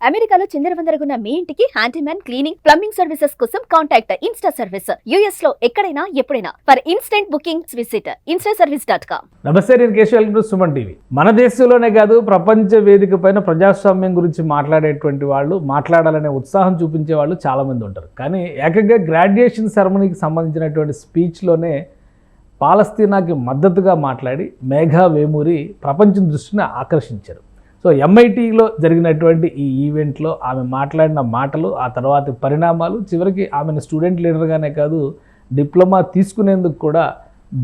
అమెరికాలో చిందరవందరగున్న మీ ఇంటికి handyman cleaning plumbing services కోసం కాంటాక్ట్ ఇన్స్టా సర్వీస్. యుఎస్ లో ఎక్కడైనా ఎప్పుడైనా for instant bookings visit instaservice.com. నమస్తే, నేను కేశవ్, సుమన్ టీవీ. మన దేశంలోనే కాదు, ప్రపంచ వేదిక పైన ప్రజాస్వామ్యం గురించి మాట్లాడేటువంటి వాళ్ళు, మాట్లాడాలనే ఉత్సాహం చూపించే వాళ్ళు చాలా మంది ఉంటారు. కానీ ఏకంగా గ్రాడ్యుయేషన్ సెరమనీకి సంబంధించినటువంటి స్పీచ్లోనే పాలస్తీనాకి మద్దతుగా మాట్లాడి మేఘా వేమూరి ప్రపంచం దృష్టిని ఆకర్షించారు. సో ఎంఐటీలో జరిగినటువంటి ఈ ఈవెంట్లో ఆమె మాట్లాడిన మాటలు, ఆ తర్వాత పరిణామాలు, చివరికి ఆమెను స్టూడెంట్ లీడర్గానే కాదు డిప్లొమా తీసుకునేందుకు కూడా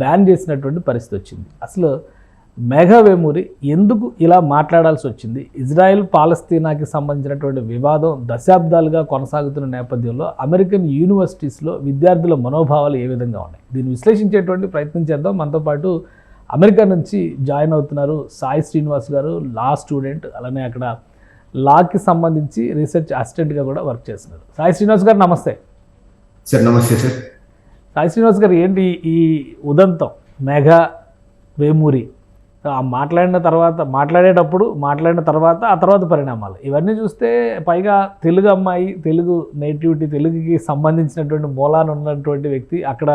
బ్యాన్ చేసినటువంటి పరిస్థితి వచ్చింది. అసలు మేఘా వేమూరి ఎందుకు ఇలా మాట్లాడాల్సి వచ్చింది? ఇజ్రాయెల్ పాలస్తీనాకి సంబంధించినటువంటి వివాదం దశాబ్దాలుగా కొనసాగుతున్న నేపథ్యంలో అమెరికన్ యూనివర్సిటీస్లో విద్యార్థుల మనోభావాలు ఏ విధంగా ఉన్నాయి? దీన్ని విశ్లేషించేటువంటి ప్రయత్నం చేద్దాం. మనతో పాటు అమెరికా నుంచి జాయిన్ అవుతున్నారు సాయి శ్రీనివాస్ గారు, లా స్టూడెంట్, అలానే అక్కడ లాకి సంబంధించి రీసెర్చ్ అసిస్టెంట్గా కూడా వర్క్ చేస్తున్నారు. సాయి శ్రీనివాస్ గారు నమస్తే. సార్ నమస్తే సార్. సాయి శ్రీనివాస్ గారు, ఏంటి ఈ ఉదంతం? మేఘా వేమూరి మాట్లాడిన తర్వాత ఆ తర్వాత పరిణామాలు ఇవన్నీ చూస్తే, పైగా తెలుగు అమ్మాయి, తెలుగు నేటివిటీ, తెలుగుకి సంబంధించినటువంటి మూలాన ఉన్నటువంటి వ్యక్తి, అక్కడ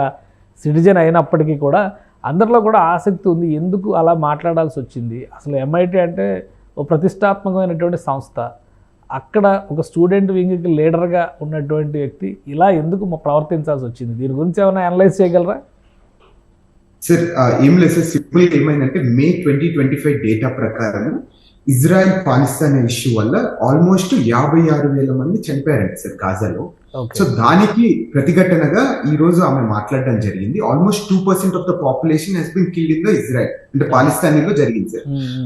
సిటిజన్ అయినప్పటికీ కూడా అందరిలో కూడా ఆసక్తి ఉంది. ఎందుకు అలా మాట్లాడాల్సి వచ్చింది? అసలు ఎంఐటీ అంటే ఒక ప్రతిష్టాత్మకమైనటువంటి సంస్థ, అక్కడ ఒక స్టూడెంట్ వింగ్కి లీడర్గా ఉన్నటువంటి వ్యక్తి ఇలా ఎందుకు ప్రవర్తించాల్సి వచ్చింది? దీని గురించి ఏమైనా అనలైజ్ చేయగలరా? సార్ ఏం లేదు సార్, సింపుల్గా ఏమైందంటే మే 2025 డేటా ప్రకారం ఇజ్రాయెల్ పాలిస్తాన్ ఇష్యూ వల్ల ఆల్మోస్ట్ 56,000 మంది చనిపోయారండి సార్ గాజాలో. సో దానికి ప్రతిఘటనగా ఈ రోజు ఆమె మాట్లాడడం జరిగింది. Almost 2% of the population has been killed in the Israel, అంటే పాలిస్తానీలో జరిగింది సార్.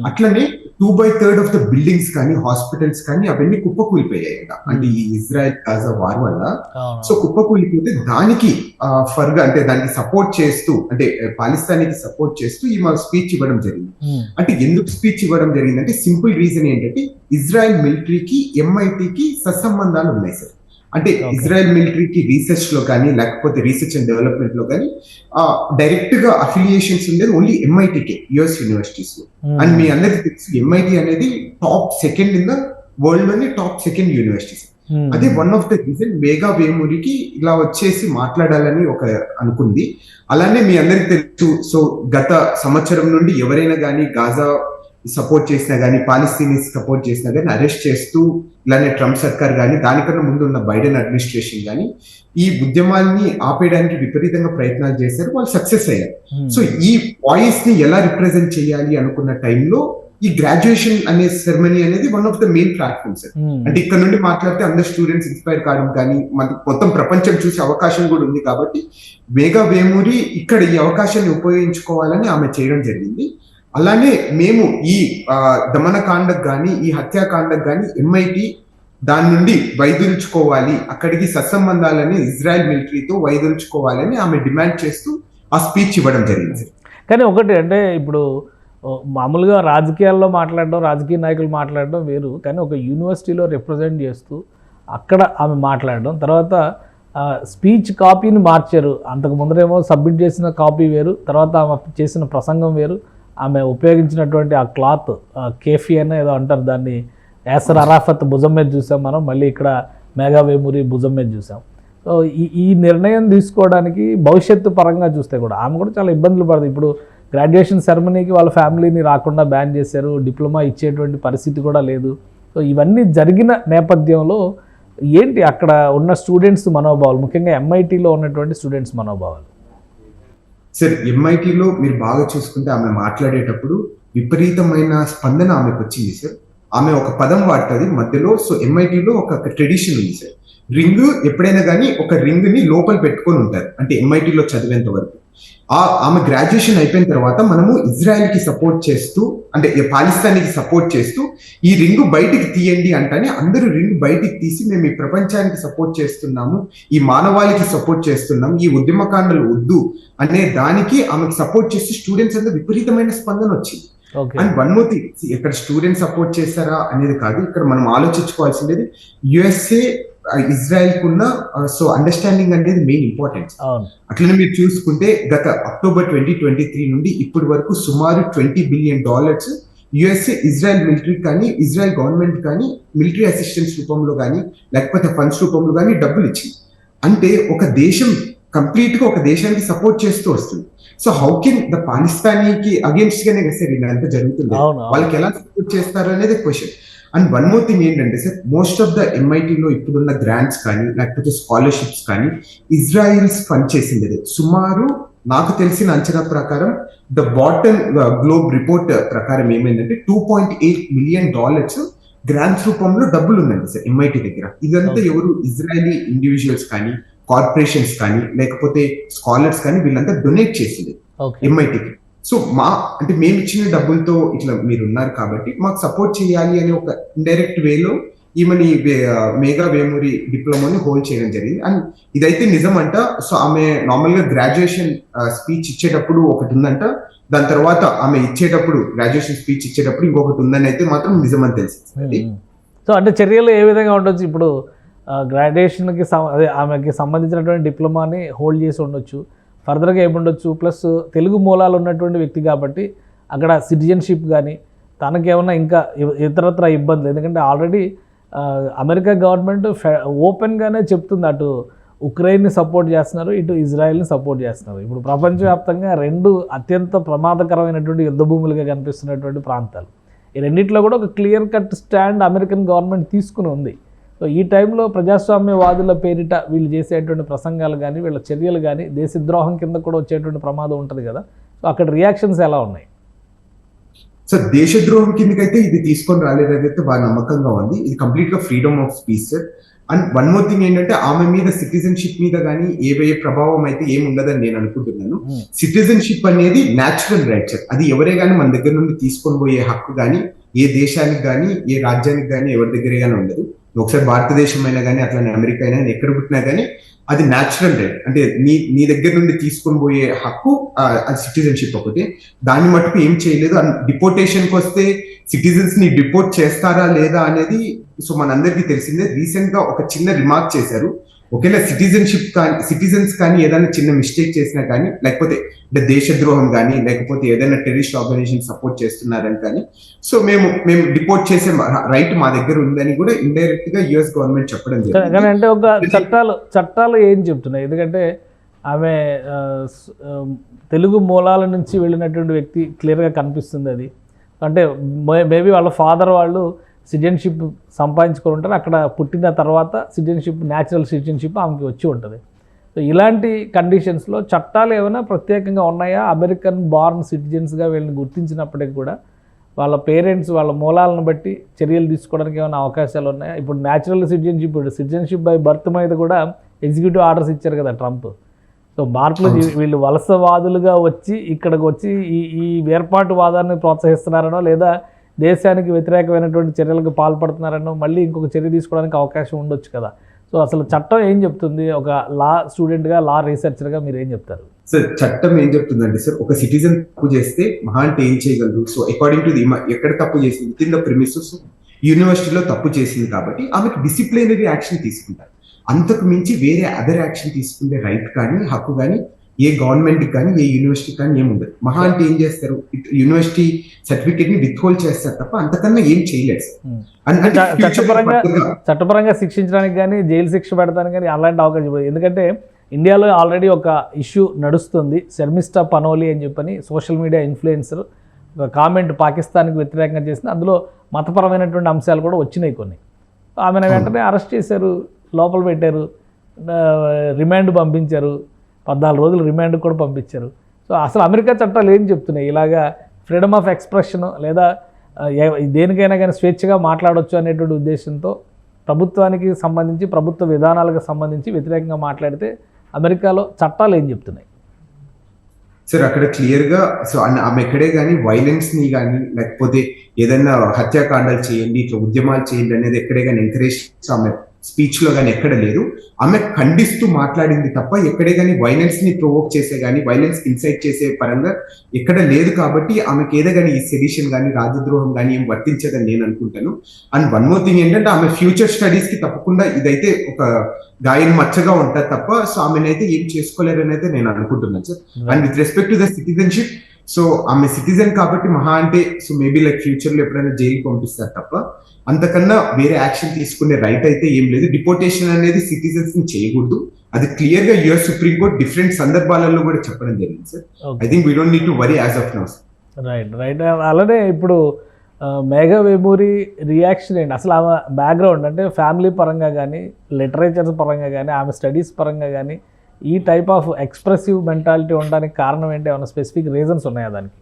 అట్లనే 2/3 ఆఫ్ ద బిల్డింగ్స్ కానీ హాస్పిటల్స్ కానీ అవన్నీ కుప్పకూలిపోయాయి అంటే ఈ ఇజ్రాయెల్ గాజా వార్ వల్ల. సో కుప్పకూలిపోతే దానికి ఫర్గా అంటే దానికి సపోర్ట్ చేస్తూ, అంటే పాలిస్తానీకి సపోర్ట్ చేస్తూ ఈమె స్పీచ్ ఇవ్వడం జరిగింది. అంటే ఎందుకు స్పీచ్ ఇవ్వడం జరిగింది అంటే సింపుల్ రీజన్ ఏంటంటే ఇజ్రాయెల్ మిలిటరీకి ఎంఐటీకి సత్సంబంధాలు ఉన్నాయి సార్. అంటే ఇజ్రాయెల్ మిలిటరీకి రీసెర్చ్ లో కానీ, లేకపోతే రీసెర్చ్ అండ్ డెవలప్మెంట్ లో కానీ డైరెక్ట్ గా అఫిలియేషన్స్ ఉండేది ఓన్లీ ఎంఐటీకే, యుఎస్ యూనివర్సిటీస్ లో. అండ్ మీ అందరికి తెలుసు ఎంఐటీ అనేది top second in the world లోని టాప్ సెకండ్ యూనివర్సిటీస్. అదే one of the reason Megha వేమూరికి ఇలా వచ్చేసి మాట్లాడాలని ఒక అనుకుంది. అలానే మీ అందరికి తెలుసు, సో గత సంవత్సరం నుండి ఎవరైనా కానీ గాజా సపోర్ట్ చేసినా కానీ, పాలస్తీనీస్ సపోర్ట్ చేసినా కానీ అరెస్ట్ చేస్తూ, ఇలానే ట్రంప్ సర్కార్ కానీ, దానికన్నా ముందు ఉన్న బైడెన్ అడ్మినిస్ట్రేషన్ కానీ ఈ ఉద్యమాన్ని ఆపేయడానికి విపరీతంగా ప్రయత్నాలు చేశారు. వాళ్ళు సక్సెస్ అయ్యారు. సో ఈ వాయిస్ ని ఎలా రిప్రజెంట్ చేయాలి అనుకున్న టైంలో ఈ గ్రాడ్యుయేషన్ అనే సెరమనీ అనేది one of the main platforms. అంటే ఇక్కడ నుండి మాట్లాడితే అందరు స్టూడెంట్స్ ఇన్స్పైర్ కావడం కానీ, మొత్తం ప్రపంచం చూసే అవకాశం కూడా ఉంది. కాబట్టి మేఘా వేమూరి ఇక్కడ ఈ అవకాశాన్ని ఉపయోగించుకోవాలని ఆమె చేయడం జరిగింది. అలానే మేము ఈ దమనకాండకు కానీ, ఈ హత్యాకాండకు కానీ ఎంఐటి దాని నుండి వైదొలుచుకోవాలి, అక్కడికి సత్సంబంధాలని ఇజ్రాయెల్ మిలిటరీతో వైదొలుచుకోవాలని ఆమె డిమాండ్ చేస్తూ ఆ స్పీచ్ ఇవ్వడం జరిగింది. కానీ ఒకటి అంటే, ఇప్పుడు మామూలుగా రాజకీయాల్లో మాట్లాడడం, రాజకీయ నాయకులు మాట్లాడడం వేరు, కానీ ఒక యూనివర్సిటీలో రిప్రజెంట్ చేస్తూ అక్కడ ఆమె మాట్లాడడం, తర్వాత స్పీచ్ కాపీని మార్చారు. అంతకు ముందరేమో సబ్మిట్ చేసిన కాపీ వేరు, తర్వాత ఆమె చేసిన ప్రసంగం వేరు, ఆమె ఉపయోగించినటువంటి ఆ క్లాత్ కేఫీ అని ఏదో అంటారు, దాన్ని యాసర్ అరాఫత్ భుజం మీద చూసాం మనం, మళ్ళీ ఇక్కడ మేఘా వేమూరి భుజం మీద చూసాం. సో ఈ నిర్ణయం తీసుకోవడానికి భవిష్యత్తు పరంగా చూస్తే కూడా ఆమె కూడా చాలా ఇబ్బందులు పడుతుంది. ఇప్పుడు గ్రాడ్యుయేషన్ సెరమనీకి వాళ్ళ ఫ్యామిలీని రాకుండా బ్యాన్ చేశారు, డిప్లొమా ఇచ్చేటువంటి పరిస్థితి కూడా లేదు. సో ఇవన్నీ జరిగిన నేపథ్యంలో ఏంటి అక్కడ ఉన్న స్టూడెంట్స్ మనోభావాలు, ముఖ్యంగా ఎంఐటీలో ఉన్నటువంటి స్టూడెంట్స్ మనోభావాలు? సార్ ఎంఐటీలో మీరు బాగా చూసుకుంటే ఆమె మాట్లాడేటప్పుడు విపరీతమైన స్పందన ఆమెకు వచ్చింది సార్. ఆమె ఒక పదం వాడుతుంది మధ్యలో. సో ఎంఐటీలో ఒక ట్రెడిషన్ ఉంది సార్, రింగ్ ఎప్పుడైనా కానీ ఒక రింగ్ ని లోపల పెట్టుకొని ఉంటారు, అంటే ఎంఐటీలో చదివేంత వరకు. ఆమె గ్రాడ్యుయేషన్ అయిపోయిన తర్వాత మనము ఇజ్రాయెల్ కి సపోర్ట్ చేస్తూ, అంటే పాలిస్తానికి సపోర్ట్ చేస్తూ ఈ రింగ్ బయటికి తీయండి అంటేనే అందరూ రింగ్ బయటికి తీసి మేము ఈ ప్రపంచానికి సపోర్ట్ చేస్తున్నాము, ఈ మానవాళికి సపోర్ట్ చేస్తున్నాము, ఈ ఉద్యమకాండలు వద్దు అనే దానికి ఆమెకు సపోర్ట్ చేస్తూ స్టూడెంట్స్ అంతా విపరీతమైన స్పందన వచ్చింది. అండ్ వన్ మోర్ థింగ్, ఇక్కడ స్టూడెంట్స్ సపోర్ట్ చేస్తారా అనేది కాదు, ఇక్కడ మనం ఆలోచించుకోవాల్సింది యుఎస్ఏ ఇజ్రాయెల్ కున్న సో అండర్స్టాండింగ్ అనేది మెయిన్ ఇంపార్టెన్స్. అట్లనే మీరు చూసుకుంటే గత అక్టోబర్ 2023 నుండి ఇప్పటి వరకు సుమారు $20 బిలియన్ యుఎస్ఏ ఇజ్రాయెల్ మిలిటరీ కానీ ఇజ్రాయెల్ గవర్నమెంట్ కానీ మిలిటరీ అసిస్టెన్స్ రూపంలో కానీ లేకపోతే ఫండ్స్ రూపంలో కానీ డబ్బులు ఇచ్చింది. అంటే ఒక దేశం కంప్లీట్ గా ఒక దేశానికి సపోర్ట్ చేస్తూ వస్తుంది. సో హౌ కెన్ ద పాకిస్తానీకి అగేన్స్ట్ గానే కదా సార్ ఇదంతా జరుగుతుంది. వాళ్ళకి ఎలా సపోర్ట్ చేస్తారు అనేది question. And one more thing ఏంటంటే సార్, మోస్ట్ ఆఫ్ ద ఎంఐటీలో ఇప్పుడున్న గ్రాంట్స్ కానీ లేకపోతే స్కాలర్షిప్స్ కానీ ఇజ్రాయిల్స్ ఫండ్ చేసింది. సుమారు నాకు తెలిసిన అంచనా ప్రకారం ద బాటమ్ గ్లోబ్ రిపోర్ట్ ప్రకారం ఏమైందంటే $2.8 million గ్రాంట్స్ రూపంలో డబ్బులు ఉందండి సార్ ఎంఐటీ దగ్గర. ఇదంతా ఎవరు ఇజ్రాయలీ ఇండివిజువల్స్ కానీ కార్పొరేషన్స్ కానీ లేకపోతే స్కాలర్స్ కానీ వీళ్ళంతా డొనేట్ చేసింది ఎంఐటీకి. సో అంటే మేము ఇచ్చిన డబ్బులతో ఇట్లా మీరు ఉన్నారు కాబట్టి మాకు సపోర్ట్ చేయాలి అనే ఒక ఇండైరెక్ట్ వేలో ఈమెని మేఘా వేమూరి డిప్లొమాని హోల్డ్ చేయడం జరిగింది. అండ్ ఇదైతే నిజం అంట. సో ఆమె నార్మల్ గా గ్రాడ్యుయేషన్ స్పీచ్ ఇచ్చేటప్పుడు ఒకటి ఉందంట, దాని తర్వాత ఆమె ఇచ్చేటప్పుడు గ్రాడ్యుయేషన్ స్పీచ్ ఇచ్చేటప్పుడు ఇంకొకటి ఉందని అయితే మాత్రం నిజం అని తెలిసింది. సో అంటే చర్యలు ఏ విధంగా ఉండొచ్చు? ఇప్పుడు గ్రాడ్యుయేషన్కి అదే ఆమెకి సంబంధించినటువంటి డిప్లొమాని హోల్డ్ చేసి ఉండొచ్చు, ఫర్దర్గా ఏముండొచ్చు. ప్లస్ తెలుగు మూలాలు ఉన్నటువంటి వ్యక్తి కాబట్టి అక్కడ సిటిజన్షిప్ కానీ తనకేమన్నా ఇంకా ఇతరత్ర ఇబ్బందులు, ఎందుకంటే ఆల్రెడీ అమెరికా గవర్నమెంట్ ఓపెన్గానే చెప్తుంది అటు ఉక్రెయిన్ని సపోర్ట్ చేస్తున్నారు, ఇటు ఇజ్రాయెల్ని సపోర్ట్ చేస్తున్నారు. ఇప్పుడు ప్రపంచవ్యాప్తంగా రెండు అత్యంత ప్రమాదకరమైనటువంటి యుద్ధ భూములుగా కనిపిస్తున్నటువంటి ప్రాంతాలు. ఈ రెండిట్లో కూడా ఒక clear cut stand American government తీసుకుని ఉంది. సో ఈ టైంలో ప్రజాస్వామ్యవాదుల పేరిట వీళ్ళు చేసేటువంటి ప్రసంగాలు కానీ వీళ్ళ చర్యలు కానీ దేశద్రోహం కింద కూడా వచ్చేటువంటి ప్రమాదం ఉంటుంది కదా. సో అక్కడ రియాక్షన్స్ ఎలా ఉన్నాయి? సో దేశద్రోహం కిందకైతే ఇది తీసుకొని రాలేదైతే బాగా నమ్మకంగా ఉంది. ఇది కంప్లీట్ గా freedom of speech sir. And one more thing ఏంటంటే ఆమె మీద సిటిజన్షిప్ మీద కానీ ఏ ప్రభావం అయితే ఏముండదని నేను అనుకుంటున్నాను. సిటిజన్షిప్ అనేది న్యాచురల్ రైట్ సార్. అది ఎవరే కానీ మన దగ్గర నుండి తీసుకొని పోయే హక్కు కానీ ఏ దేశానికి కానీ ఏ రాజ్యానికి కానీ ఎవరి దగ్గరే కానీ ఉండదు. ఒకసారి భారతదేశం అయినా కానీ అట్లానే అమెరికా అయినా ఎక్కడ పుట్టినా కానీ అది న్యాచురల్ రైట్. అంటే నీ దగ్గర నుండి తీసుకొని పోయే హక్కు అది సిటిజన్షిప్ ఒకటి. దాన్ని మటుకు ఏం చేయలేదు. డిపోర్టేషన్కి వస్తే సిటిజన్స్ ని డిపోర్ట్ చేస్తారా లేదా అనేది సో మనందరికీ తెలిసిందే. రీసెంట్ గా ఒక చిన్న రిమార్క్ చేశారు. ఒకవేళ సిటిజన్స్ కానీ ఏదైనా చిన్న మిస్టేక్ చేసినా కానీ లేకపోతే దేశద్రోహం కానీ లేకపోతే ఏదైనా టెర్రరిస్ట్ ఆర్గనైజేషన్ సపోర్ట్ చేస్తున్నారని కానీ సో మేము డిపోర్ట్ చేసే రైట్ మా దగ్గర ఉందని కూడా ఇండైరెక్ట్ గా యుఎస్ గవర్నమెంట్ చెప్పడం జరిగింది. అంటే ఒక చట్టాలు ఏం చెప్తున్నాయి? ఎందుకంటే ఆమె తెలుగు మూలాల నుంచి వెళ్ళినటువంటి వ్యక్తి క్లియర్గా కనిపిస్తుంది. అది అంటే మేబీ వాళ్ళ ఫాదర్ వాళ్ళు సిటిజన్షిప్ సంపాదించుకొని ఉంటారు, అక్కడ పుట్టిన తర్వాత న్యాచురల్ సిటిజన్షిప్ ఆమెకి వచ్చి ఉంటుంది. సో ఇలాంటి కండిషన్స్లో చట్టాలు ఏమైనా ప్రత్యేకంగా ఉన్నాయా? అమెరికన్ బార్న్ సిటిజన్స్గా వీళ్ళని గుర్తించినప్పటికీ కూడా వాళ్ళ పేరెంట్స్ వాళ్ళ మూలాలను బట్టి చర్యలు తీసుకోవడానికి ఏమైనా అవకాశాలు ఉన్నాయా? ఇప్పుడు న్యాచురల్ సిటిజన్షిప్ బై బర్త్ మీద కూడా ఎగ్జిక్యూటివ్ ఆర్డర్స్ ఇచ్చారు కదా ట్రంప్. సో మార్పులు వీళ్ళు వలసవాదులుగా వచ్చి ఇక్కడికి వచ్చి ఈ వేర్పాటు వాదాన్ని ప్రోత్సహిస్తున్నారనో లేదా దేశానికి వ్యతిరేకమైనటువంటి చర్యలకు పాల్పడుతున్నారనో మళ్ళీ ఇంకొక చర్య తీసుకోవడానికి అవకాశం ఉండొచ్చు కదా. సో అసలు చట్టం ఏం చెప్తుంది? ఒక లా స్టూడెంట్గా లా రీసెర్చర్గా మీరు ఏం చెప్తారు? సార్ చట్టం ఏం చెప్తుందంటే సార్, ఒక సిటిజన్ తప్పు చేస్తే మహా అంటే ఏం చేయగలరు? సో అకార్డింగ్ టు ది ఎక్కడ తప్పు చేసింది విత్ ఇన్ ద ప్రిమిసెస్ యూనివర్సిటీలో తప్పు చేసింది కాబట్టి ఆమెకు డిసిప్లినరీ యాక్షన్ తీసుకుంటారు. అంతకు మించి వేరే అదర్ యాక్షన్ తీసుకునే రైట్ కానీ హక్కు కానీ ఏ గవర్నమెంట్ కానీ ఏ యూనివర్సిటీ కానీ ఏముండదు. మహా అంటే ఏం చేస్తారు, యూనివర్సిటీ సర్టిఫికేట్ ని విత్హోల్డ్ చేస్తారు తప్ప అంతకన్నా ఏం చేయలేదు. చట్టపరంగా శిక్షించడానికి కానీ జైలు శిక్ష పెడతానికి కానీ అలాంటి అవకాశం. ఎందుకంటే ఇండియాలో ఆల్రెడీ ఒక ఇష్యూ నడుస్తుంది, శర్మిష్ఠా పనోలి అని చెప్పని సోషల్ మీడియా ఇన్ఫ్లుయెన్సర్ ఒక కామెంట్ పాకిస్తాన్కి వ్యతిరేకంగా చేసింది. అందులో మతపరమైనటువంటి అంశాలు కూడా వచ్చినాయి కొన్ని. ఆమెను వెంటనే అరెస్ట్ చేశారు, లోపల పెట్టారు, రిమాండ్ పంపించారు, 14 రోజులు రిమాండ్ కూడా పంపించారు. సో అసలు అమెరికా చట్టాలు ఏం చెప్తున్నాయి? ఇలాగా ఫ్రీడమ్ ఆఫ్ ఎక్స్ప్రెషన్ లేదా దేనికైనా కానీ స్వేచ్ఛగా మాట్లాడవచ్చు అనేటువంటి ఉద్దేశంతో ప్రభుత్వానికి సంబంధించి ప్రభుత్వ విధానాలకు సంబంధించి వ్యతిరేకంగా మాట్లాడితే అమెరికాలో చట్టాలు ఏం చెప్తున్నాయి? సార్ అక్కడ క్లియర్ గా సో ఆమె ఎక్కడే కానీ వైలెన్స్ ని కానీ లేకపోతే ఏదైనా హత్యాకాండాలు చేయండి ఇట్లా ఉద్యమాలు చేయండి అనేది ఎక్కడే కానీ ఎంకరేజ్ ఆమె స్పీచ్ లో కానీ ఎక్కడ లేదు. ఆమె ఖండిస్తూ మాట్లాడింది తప్ప ఎక్కడే కానీ వైలెన్స్ ని ప్రొవోక్ చేసే కానీ వైలెన్స్ ఇన్సైట్ చేసే పరంగా ఎక్కడ లేదు. కాబట్టి ఆమెకి ఏదో కానీ ఈ సెడిషన్ కానీ రాజద్రోహం కానీ ఏం వర్తించదని నేను అనుకుంటాను. అండ్ వన్ మోర్ థింగ్ ఏంటంటే ఆమె ఫ్యూచర్ స్టడీస్ కి తప్పకుండా ఇదైతే ఒక గాయం మచ్చగా ఉంటుంది తప్ప సో ఆమెనైతే ఏం చేసుకోలేరని అయితే నేను అనుకుంటున్నాను sir. And with respect to the citizenship so ఆమె సిటిజన్ కాబట్టి మహా అంటే సో మేబీ లైక్ ఫ్యూచర్ లో ఎప్పుడైనా జైలుకి పంపిస్తారు తప్ప అంతకన్నా వేరే యాక్షన్ తీసుకునే రైట్ అయితే ఏం లేదు. డిపోర్టేషన్ అనేది సిటిజన్స్ ని చేయకూడదు. అది క్లియర్ గా యుఎస్ సుప్రీం కోర్ట్ డిఫరెంట్ సందర్భాలలో కూడా చెప్పడం జరిగింది sir. I think we don't need to worry as of now. Right. అలానే ఇప్పుడు మేఘా వేమూరి రియాక్షన్ ఏంటి అసలు? ఆమె బ్యాక్గ్రౌండ్ అంటే ఫ్యామిలీ పరంగా కానీ, లిటరేచర్స్ పరంగా కానీ, ఆమె స్టడీస్ పరంగా కానీ ఈ టైప్ ఆఫ్ ఎక్స్ప్రెసివ్ మెంటాలిటీ ఉండడానికి కారణం ఏంటి? ఏమైనా స్పెసిఫిక్ రీజన్స్ ఉన్నాయా దానికి?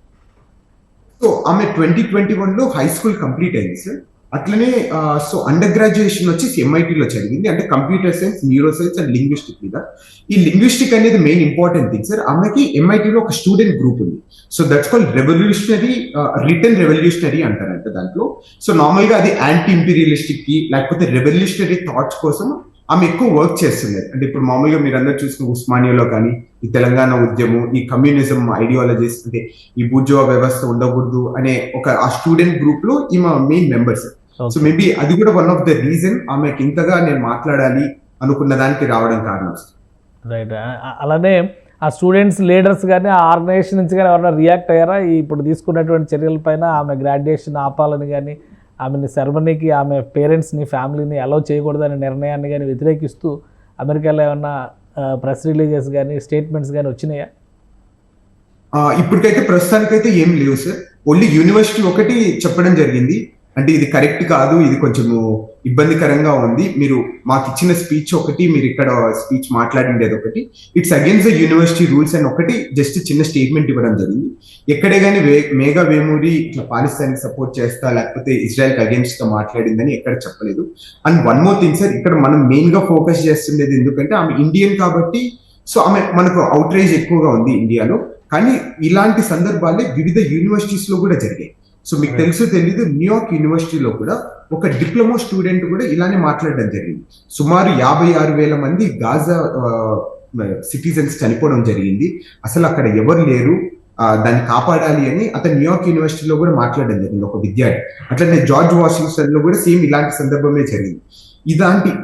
సో ఆమె 2021లో హై స్కూల్ కంప్లీట్ అయింది సార్. అట్లనే సో అండర్ గ్రాడ్యుయేషన్ వచ్చేసి ఎంఐటీలో చదివింది, అంటే computer science, neuro science and linguistic మీద. ఈ లింగ్విస్టిక్ అనేది మెయిన్ ఇంపార్టెంట్ థింగ్ సార్. ఆమెకి ఎంఐటీలో ఒక స్టూడెంట్ గ్రూప్ ఉంది. So that's called revolutionary, return revolutionary అంటారంట దాంట్లో. సో నార్మల్ గా అది యాంటీ ఇంపీరియలిస్టిక్ కి లేకపోతే రెవల్యూషనరీ థాట్స్ కోసం ఆమె ఎక్కువ వర్క్ చేస్తున్నారు. అంటే ఇప్పుడు మామూలుగా మీరు అందరూ చూసిన ఉస్మానియాలో కానీ, ఈ తెలంగాణ ఉద్యమం, ఈ కమ్యూనిజం ఐడియాలజీస్, అంటే ఈ బూర్జువా వ్యవస్థ ఉండకూడదు అనే ఒక ఆ స్టూడెంట్ గ్రూప్ లో ఈమె మెయిన్ మెంబర్స్. సో మేబీ అది కూడా వన్ ఆఫ్ ద రీజన్ ఆమెకి ఇంతగా నేను మాట్లాడాలి అనుకున్న దానికి రావడం కారణం. రైట్. అలానే ఆ స్టూడెంట్స్ లీడర్స్ కానీ, ఆ ఆర్గనైజేషన్ నుంచి కానీ ఎవరైనా రియాక్ట్ అయ్యారా ఇప్పుడు తీసుకున్నటువంటి చర్యలపైన? ఆమె గ్రాడ్యుయేషన్ ఆపాలని కానీ, ఆమెని సెరమనీకి ఆమె పేరెంట్స్ని, ఫ్యామిలీని అలౌ చేయకూడదనే నిర్ణయాన్ని కానీ వ్యతిరేకిస్తూ అమెరికాలో ఏమన్నా ప్రెస్ రిలీజెస్ కానీ, స్టేట్మెంట్స్ కానీ వచ్చినాయా? ఇప్పటికైతే ప్రస్తుతానికైతే ఏం లేవు సార్. ఓన్లీ యూనివర్సిటీ ఒకటి చెప్పడం జరిగింది, అంటే ఇది కరెక్ట్ కాదు, ఇది కొంచెము ఇబ్బందికరంగా ఉంది, మీరు మాకు ఇచ్చిన స్పీచ్ ఒకటి, మీరు ఇక్కడ స్పీచ్ మాట్లాడిండేది ఒకటి, it's against the university rules అని ఒకటి జస్ట్ చిన్న స్టేట్మెంట్ ఇవ్వడం జరిగింది. ఎక్కడే కానీ మేఘా వేమూరి ఇట్లా పాకిస్తాన్ కి సపోర్ట్ చేస్తా లేకపోతే ఇజ్రాయెల్ కి అగేన్స్ట్ గా మాట్లాడిందని ఎక్కడ చెప్పలేదు. And one more thing sir, ఇక్కడ మనం మెయిన్ గా ఫోకస్ చేస్తుండేది ఎందుకంటే ఆమె ఇండియన్ కాబట్టి, సో ఆమె మనకు అవుట్రేజ్ ఎక్కువగా ఉంది ఇండియాలో, కానీ ఇలాంటి సందర్భాలే వివిధ యూనివర్సిటీస్ లో కూడా జరిగాయి. సో మీకు తెలుసో తెలీదు, న్యూయార్క్ యూనివర్సిటీలో కూడా ఒక డిప్లొమా స్టూడెంట్ కూడా ఇలానే మాట్లాడడం జరిగింది. సుమారు 56,000 మంది గాజా సిటిజన్స్ చనిపోవడం జరిగింది, అసలు అక్కడ ఎవరు లేరు, దాన్ని కాపాడాలి అని అతను న్యూయార్క్ యూనివర్సిటీలో కూడా మాట్లాడడం జరిగింది ఒక విద్యార్థి. అట్లనే జార్జ్ వాషింగ్టన్ లో కూడా సేమ్ ఇలాంటి సందర్భమే జరిగింది.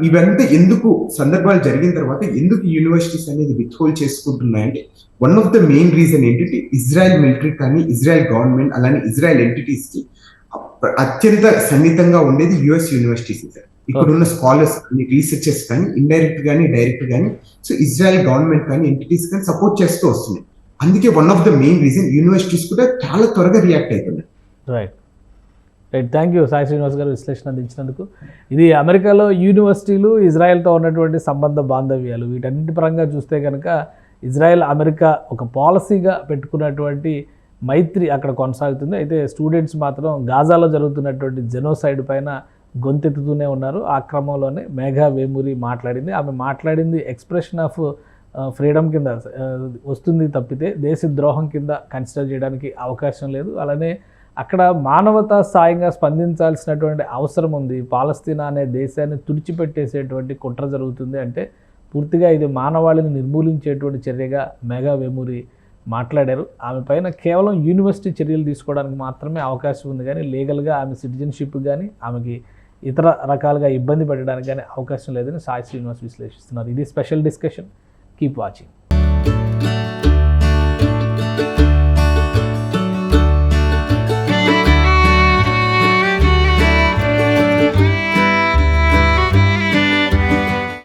ఇవంతా ఎందుకు సందర్భాలు జరిగిన తర్వాత ఎందుకు యూనివర్సిటీస్ అనేది విత్హోల్డ్ చేసుకుంటున్నాయంటే one of the main reason ఏంటంటే ఇజ్రాయెల్ మిలిటరీ కానీ, ఇజ్రాయెల్ గవర్నమెంట్ అలానే ఇజ్రాయెల్ ఎంటిటీస్ కి అత్యంత సన్నిహితంగా ఉండేది యుఎస్ యూనివర్సిటీస్. ఇక్కడ ఉన్న స్కాలర్స్ కానీ, రీసెర్చర్స్ కానీ, ఇండైరెక్ట్ కానీ డైరెక్ట్ కానీ, సో ఇజ్రాయెల్ గవర్నమెంట్ కానీ, ఎంటిటీస్ కానీ సపోర్ట్ చేస్తూ వస్తున్నాయి. అందుకే one of the main reason universities కూడా చాలా త్వరగా రియాక్ట్ అవుతున్నాయి. Right. Thank you Sai Srinivas గారు విశ్లేషణ అందించినందుకు. ఇది అమెరికాలో యూనివర్సిటీలు, ఇజ్రాయెల్తో ఉన్నటువంటి సంబంధ బాంధవ్యాలు, వీటన్నిటి పరంగా చూస్తే కనుక ఇజ్రాయెల్ అమెరికా ఒక పాలసీగా పెట్టుకున్నటువంటి మైత్రి అక్కడ కొనసాగుతుంది. అయితే స్టూడెంట్స్ మాత్రం గాజాలో జరుగుతున్నటువంటి జెనోసైడ్ పైన గొంతెత్తుతూనే ఉన్నారు. ఆ క్రమంలోనే మేఘా వేమూరి మాట్లాడింది. ఆమె మాట్లాడింది ఎక్స్ప్రెషన్ ఆఫ్ ఫ్రీడమ్ కింద వస్తుంది తప్పితే దేశద్రోహం కింద కన్సిడర్ చేయడానికి అవకాశం లేదు. అలానే అక్కడ మానవతా సాయంగా స్పందించాల్సినటువంటి అవసరం ఉంది. పాలస్తీనా అనే దేశాన్ని తుడిచిపెట్టేసేటువంటి కుట్ర జరుగుతుంది అంటే పూర్తిగా ఇది మానవాళిని నిర్మూలించేటువంటి చర్యగా మేఘా వేమూరి మాట్లాడారు. ఆమె పైన కేవలం యూనివర్సిటీ చర్యలు తీసుకోవడానికి మాత్రమే అవకాశం ఉంది, కానీ లీగల్గా ఆమె సిటిజన్షిప్ కానీ, ఆమెకి ఇతర రకాలుగా ఇబ్బంది పెట్టడానికి కానీ అవకాశం లేదని సాయి శ్రీనివాస్ విశ్లేషిస్తున్నారు. ఇది స్పెషల్ డిస్కషన్. Keep watching.